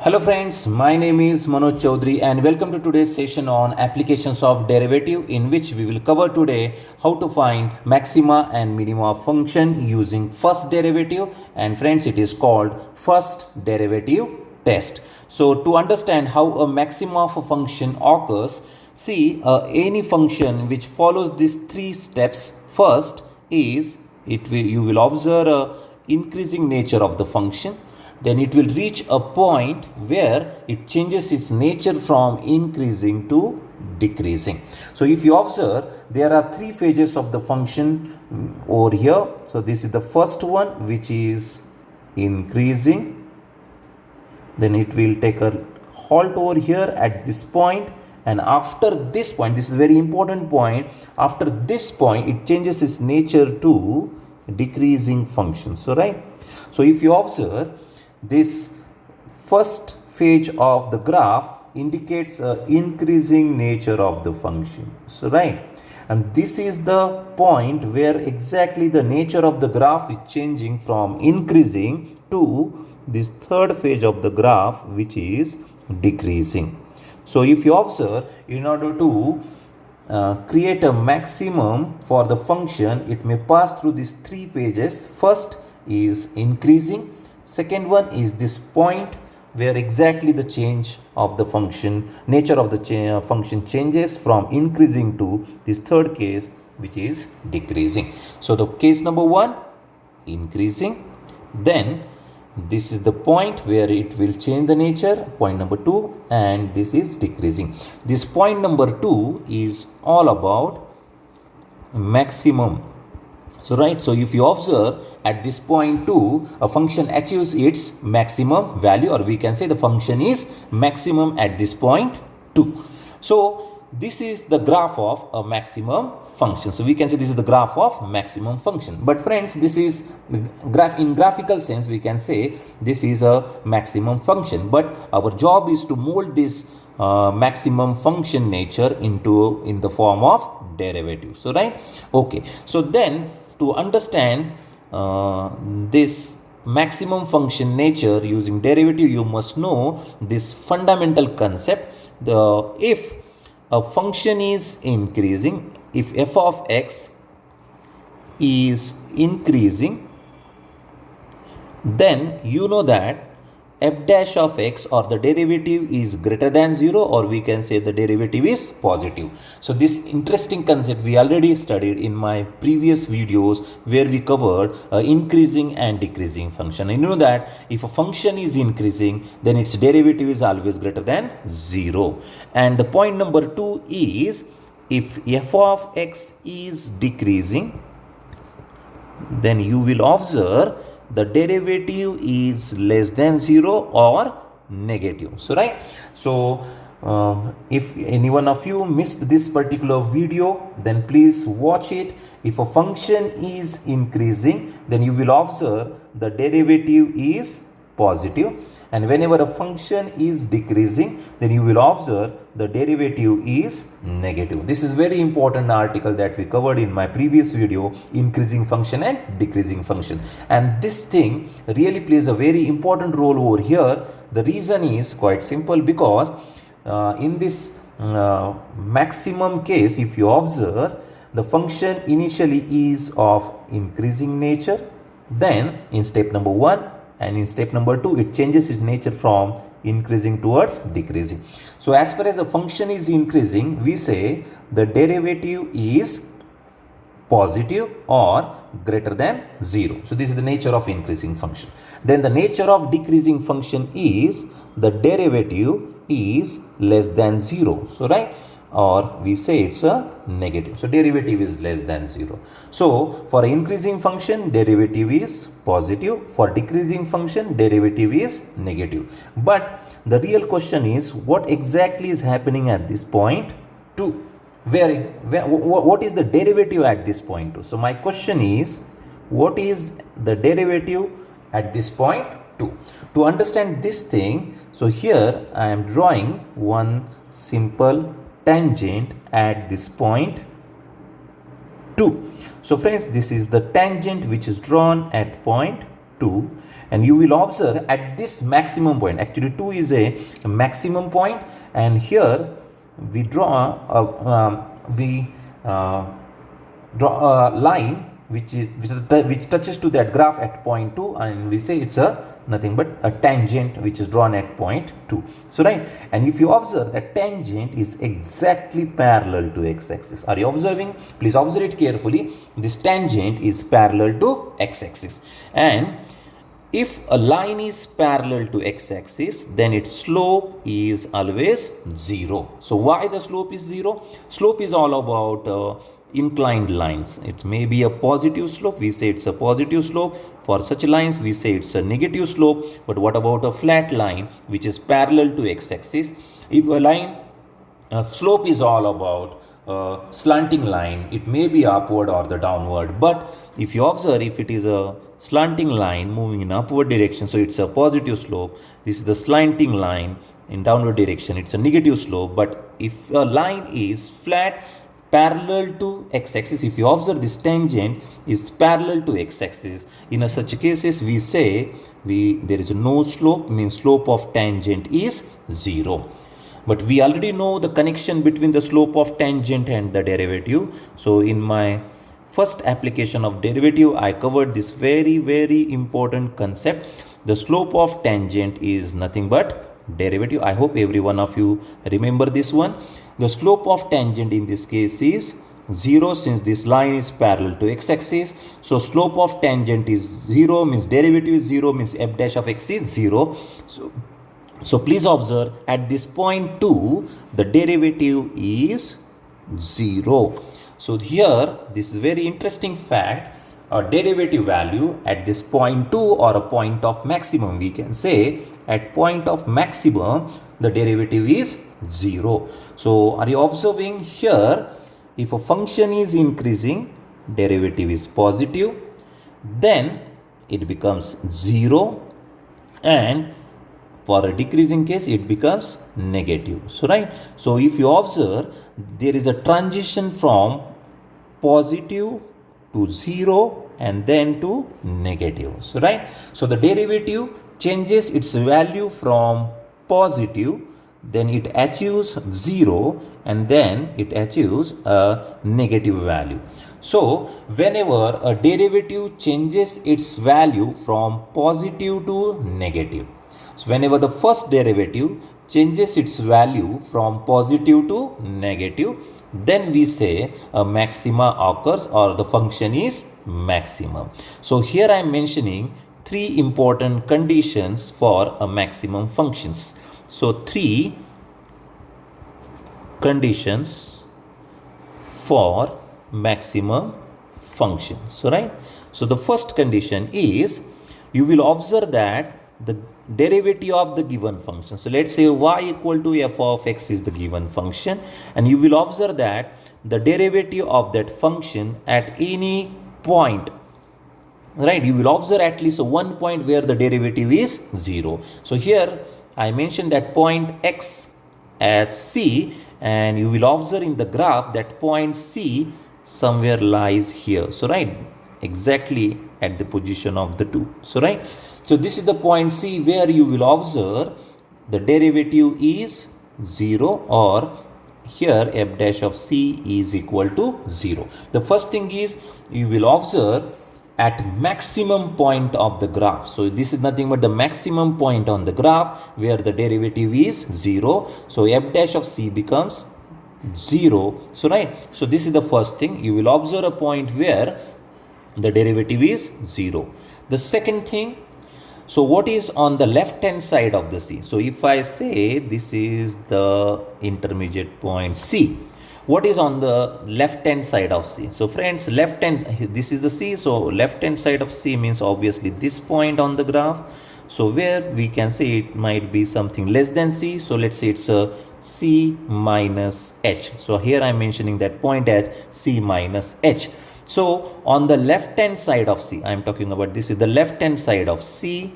Hello friends, my name is Manoj Chaudhary and welcome to today's session on applications of derivative, in which we will cover today how to find maxima and minima of function using first derivative, and friends, it is called first derivative test. So to understand how a maxima of a function occurs, see any function which follows these three steps. First is you will observe a increasing nature of the function, then it will reach a point where it changes its nature from increasing to decreasing. So if you observe, there are three phases of the function over here. So this is the first one, which is increasing. Then it will take a halt over here at this point, and after this point, this is a very important point, after this point it changes its nature to decreasing function. So right, so if you observe, this first phase of the graph indicates a increasing nature of the function. So right, and this is the point where exactly the nature of the graph is changing from increasing to this third phase of the graph, which is decreasing. So if you observe, in order to create a maximum for the function, it may pass through these three phases. First is increasing. Second one is this point where exactly the change of the function, nature of the function changes from increasing to this third case, which is decreasing. So the case number one, increasing. Then this is the point where it will change the nature, point number two, and this is decreasing. This point number two is all about maximum. So right, so if you observe at this point 2, a function achieves its maximum value, or we can say the function is maximum at this point 2. So this is the graph of a maximum function. So we can say this is the graph of maximum function. But friends, this is graph in graphical sense, we can say this is a maximum function. But our job is to mold this maximum function nature in the form of derivative. So right, okay. So then to understand this maximum function nature using derivative, you must know this fundamental concept. If a function is increasing, if f of x is increasing, then you know that f dash of x, or the derivative, is greater than 0, or we can say the derivative is positive. So this interesting concept we already studied in my previous videos, where we covered increasing and decreasing function. And you know that if a function is increasing, then its derivative is always greater than 0. And the point number 2 is, if f of x is decreasing, then you will observe the derivative is less than 0 or negative. So right, so if any one of you missed this particular video, then please watch it. If a function is increasing, then you will observe the derivative is positive, and whenever a function is decreasing, then you will observe the derivative is negative. This is very important article that we covered in my previous video, increasing function and decreasing function. And this thing really plays a very important role over here. The reason is quite simple, because in this maximum case, if you observe, the function initially is of increasing nature. Then in step number 1 and in step number 2, it changes its nature from increasing towards decreasing. So as far as the function is increasing, we say the derivative is positive or greater than 0. So this is the nature of increasing function. Then the nature of decreasing function is the derivative is less than 0. So right, or we say it's a negative. So derivative is less than 0. So for increasing function, derivative is positive. For decreasing function, derivative is negative. But the real question is, what exactly is happening at this point 2? What is the derivative at this point 2? So my question is, what is the derivative at this point 2? To understand this thing, so here I am drawing one simple tangent at this point 2. So friends, this is the tangent which is drawn at point 2, and you will observe at this maximum point, actually 2 is a maximum point, and here we draw a line which touches to that graph at point 2, and we say it's a nothing but a tangent which is drawn at point 2. So right, and if you observe that tangent is exactly parallel to x-axis. Are you observing? Please observe it carefully. This tangent is parallel to x-axis, and if a line is parallel to x-axis, then its slope is always 0. So why the slope is 0? Slope is all about inclined lines. It may be a positive slope, we say it's a positive slope. For such lines, we say it's a negative slope. But what about a flat line which is parallel to x-axis? If a line slope is all about slanting line, it may be upward or the downward. But if you observe, if it is a slanting line moving in upward direction, so it's a positive slope. This is the slanting line in downward direction, it's a negative slope. But if a line is flat parallel to x-axis, if you observe this tangent is parallel to x-axis, in such cases we say there is no slope, means slope of tangent is 0. But we already know the connection between the slope of tangent and the derivative. So in my first application of derivative, I covered this very important concept. The slope of tangent is nothing but derivative. I hope every one of you remember this one. The slope of tangent in this case is 0, since this line is parallel to x-axis. So slope of tangent is 0, means derivative is 0, means f dash of x is 0. So please observe at this point 2, the derivative is 0. So here, this is very interesting fact. A derivative value at this point 2 or a point of maximum, we can say at point of maximum the derivative is 0. So are you observing here, if a function is increasing, derivative is positive, then it becomes 0, and for a decreasing case it becomes negative. So right, so if you observe, there is a transition from positive to 0 and then to negative. So right, so the derivative changes its value from positive, then it achieves 0, and then it achieves a negative value. So whenever a derivative changes its value from positive to negative, so whenever the first derivative changes its value from positive to negative, then we say a maxima occurs or the function is maximum. So here I am mentioning 3 important conditions for a maximum functions. So 3 conditions for maximum functions. So right, so the first condition is, you will observe that the derivative of the given function. So let's say y equal to f of x is the given function, and you will observe that the derivative of that function at any point, right, you will observe at least one point where the derivative is 0. So here I mentioned that point x as c, and you will observe in the graph that point c somewhere lies here. So right, exactly at the position of the 2. So right, so this is the point C where you will observe the derivative is 0, or here f dash of c is equal to 0. The first thing is, you will observe at maximum point of the graph. So this is nothing but the maximum point on the graph where the derivative is 0. So f dash of c becomes 0. So right, so this is the first thing. You will observe a point where the derivative is 0. The second thing, so what is on the left hand side of the C? So if I say this is the intermediate point C, what is on the left hand side of C? So friends, left hand, this is the C, so left hand side of C means obviously this point on the graph. So where we can say it might be something less than C. So let's say it's a C minus H. So here I'm mentioning that point as C minus H. So on the left hand side of C, I'm talking about this is the left hand side of C.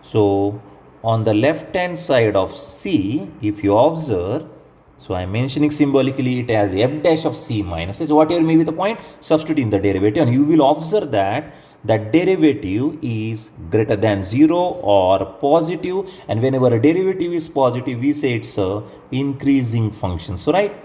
So on the left hand side of C, if you observe, so I'm mentioning symbolically it as f dash of C minus H, whatever may be the point, substitute in the derivative, and you will observe that that derivative is greater than 0 or positive, and whenever a derivative is positive, we say it's a increasing function. So right,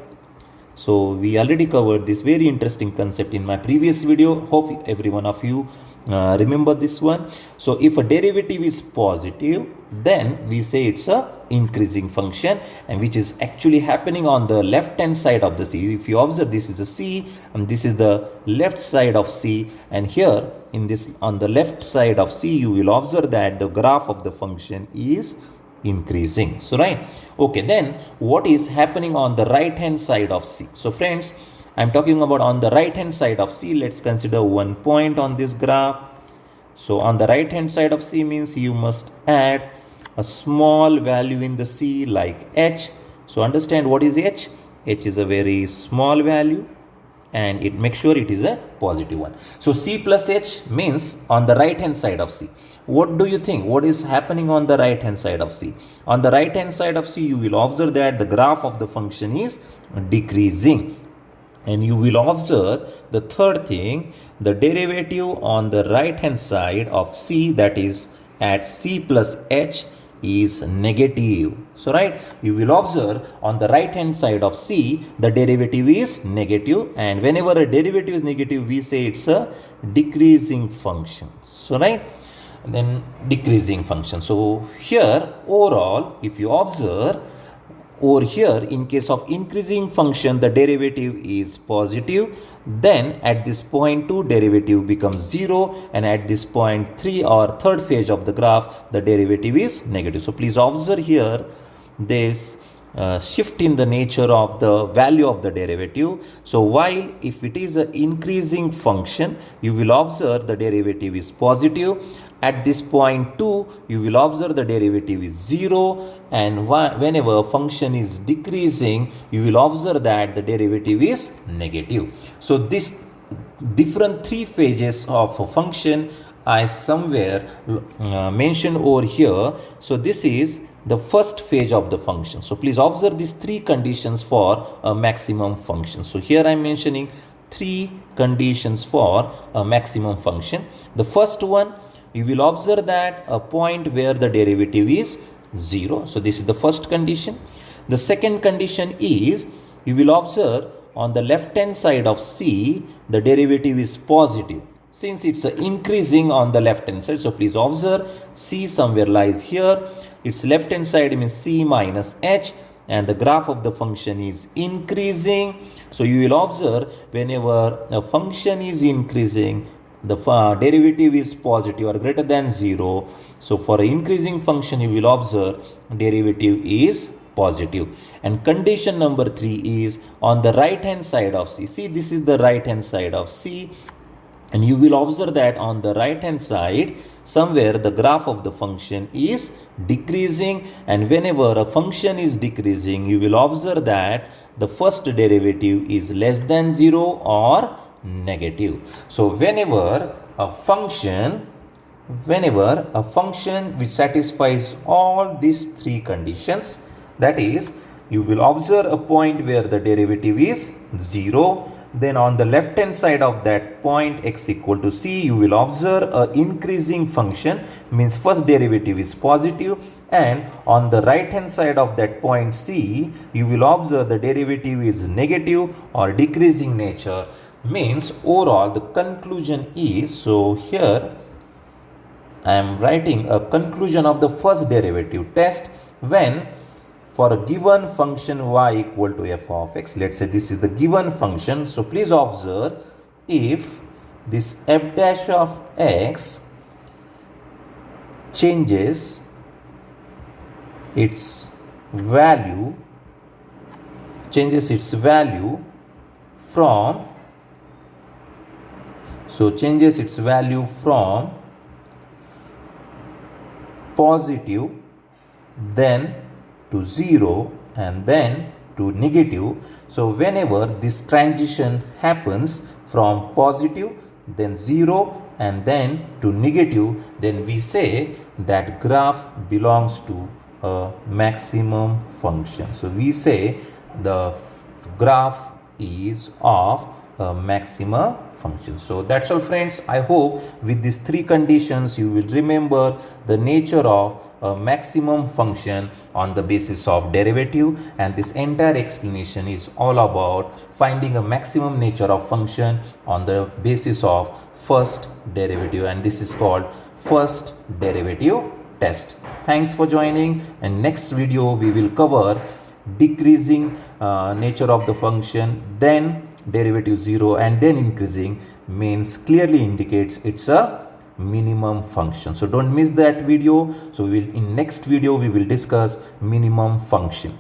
so we already covered this very interesting concept in my previous video. Hope every one of you remember this one. So if a derivative is positive, then we say it's a increasing function, and which is actually happening on the left hand side of the C. If you observe, this is a C and this is the left side of C, and here in this on the left side of C, you will observe that the graph of the function is increasing. So right, okay, then what is happening on the right hand side of C? So friends, I'm talking about on the right hand side of C. Let's consider one point on this graph. So on the right hand side of C means you must add a small value in the C like h. So understand what is h? H is a very small value, and it makes sure it is a positive one. So C plus H means on the right hand side of C. What do you think? What is happening on the right hand side of C? On the right hand side of C, you will observe that the graph of the function is decreasing. And you will observe the third thing, the derivative on the right hand side of C, that is at C plus H, is negative. So right, you will observe on the right hand side of C, the derivative is negative, and whenever a derivative is negative, we say it's a decreasing function. So right, and then decreasing function. So here overall, if you observe over here, in case of increasing function, the derivative is positive, then at this point 2 derivative becomes 0, and at this point 3 or third phase of the graph, the derivative is negative. So please observe here this shift in the nature of the value of the derivative. So while if it is an increasing function, you will observe the derivative is positive. At this point 2, you will observe the derivative is 0, and whenever a function is decreasing, you will observe that the derivative is negative. So this different three phases of a function I somewhere mentioned over here. So this is the first phase of the function. So please observe these three conditions for a maximum function. So here I am mentioning three conditions for a maximum function. The first one, you will observe that a point where the derivative is 0. So this is the first condition. The second condition is, you will observe on the left hand side of C, the derivative is positive, since it's increasing on the left hand side. So please observe, C somewhere lies here. Its left hand side means C minus H, and the graph of the function is increasing. So you will observe whenever a function is increasing, the derivative is positive or greater than 0. So for an increasing function, you will observe derivative is positive. And condition number 3 is on the right hand side of C. See, this is the right hand side of C, and you will observe that on the right hand side somewhere the graph of the function is decreasing, and whenever a function is decreasing, you will observe that the first derivative is less than 0 or negative. So whenever a function which satisfies all these three conditions, that is, you will observe a point where the derivative is 0, then on the left hand side of that point x equal to c, you will observe a increasing function, means first derivative is positive, and on the right hand side of that point c, you will observe the derivative is negative or decreasing nature, means overall the conclusion is, so here I am writing a conclusion of the first derivative test when for a given function y equal to f of x, let's say this is the given function. So please observe, if this f dash of x changes its value from, positive then to 0 and then to negative. So whenever this transition happens from positive then 0 and then to negative, then we say that graph belongs to a maximum function. So we say the graph is of a maximum function. So that's all friends. I hope with these three conditions you will remember the nature of a maximum function on the basis of derivative, and this entire explanation is all about finding a maximum nature of function on the basis of first derivative, and this is called first derivative test. Thanks for joining, and next video we will cover decreasing nature of the function, then derivative 0, and then increasing means clearly indicates it's a minimum function. So don't miss that video. So we will in next video we will discuss minimum function.